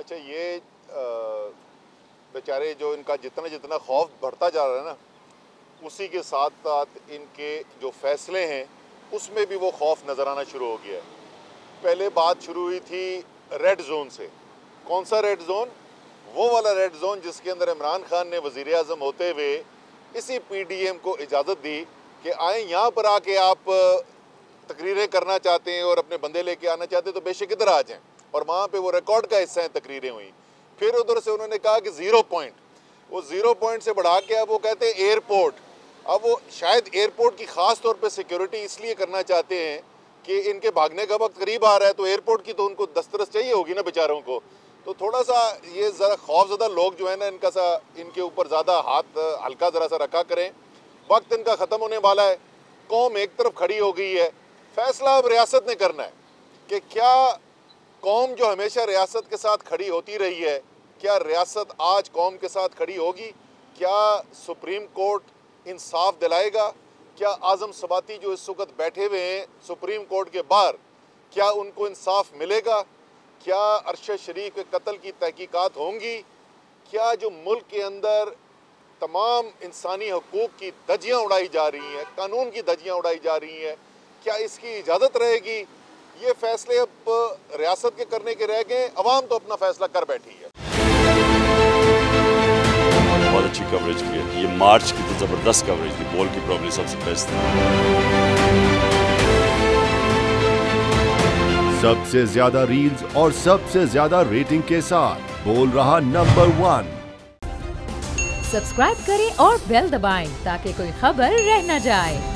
अच्छा, ये बेचारे जो इनका जितना जितना खौफ बढ़ता जा रहा है ना, उसी के साथ साथ इनके जो फैसले हैं उसमें भी वो खौफ नज़र आना शुरू हो गया है। पहले बात शुरू हुई थी रेड जोन से। कौन सा रेड जोन? वो वाला रेड जोन जिसके अंदर इमरान खान ने वज़ीर आज़म होते हुए इसी PDM को इजाज़त दी कि आए यहाँ पर आके आप तकरीरें करना चाहते हैं और अपने बंदे लेके आना चाहते हैं तो बेशक इधर आ जाएं, और वहाँ पे वो रिकॉर्ड का हिस्सा है, तकरीरें हुई। फिर उधर से उन्होंने कहा कि 0 पॉइंट, वो 0 पॉइंट से बढ़ा के अब वो कहते हैं एयरपोर्ट। अब वो शायद एयरपोर्ट की ख़ास तौर पे सिक्योरिटी इसलिए करना चाहते हैं कि इनके भागने का वक्त करीब आ रहा है, तो एयरपोर्ट की तो उनको दस्तरस चाहिए होगी ना बेचारों को। तो थोड़ा सा ये ज़रा खौफज़दा लोग जो है ना, इनके ऊपर ज़्यादा हाथ हल्का ज़रा सा रखा करें। वक्त इनका ख़त्म होने वाला है। कौम एक तरफ खड़ी हो गई है, फैसला अब रियासत ने करना है कि क्या कौम जो हमेशा रियासत के साथ खड़ी होती रही है, क्या रियासत आज कौम के साथ खड़ी होगी? क्या सुप्रीम कोर्ट इंसाफ दिलाएगा? क्या आज़म सबाती जो इस वक्त बैठे हुए हैं सुप्रीम कोर्ट के बाहर, क्या उनको इंसाफ मिलेगा? क्या अरशद शरीफ के कत्ल की तहकीकात होंगी? क्या जो मुल्क के अंदर तमाम इंसानी हकूक़ की धज्जियाँ उड़ाई जा रही हैं, कानून की धज्जियाँ उड़ाई जा रही हैं, क्या इसकी इजाज़त रहेगी? ये फैसले अब रियासत के करने के रह गए, अवाम तो अपना फैसला कर बैठी है। बहुत अच्छी कवरेज की है, ये मार्च की तो ज़बरदस्त कवरेज थी, बॉल की प्रॉब्लम सबसे बेस्ट थी। सबसे ज्यादा रील्स और सबसे ज्यादा रेटिंग के साथ बोल रहा नंबर 1। सब्सक्राइब करें और बेल दबाएं ताकि कोई खबर रह न जाए।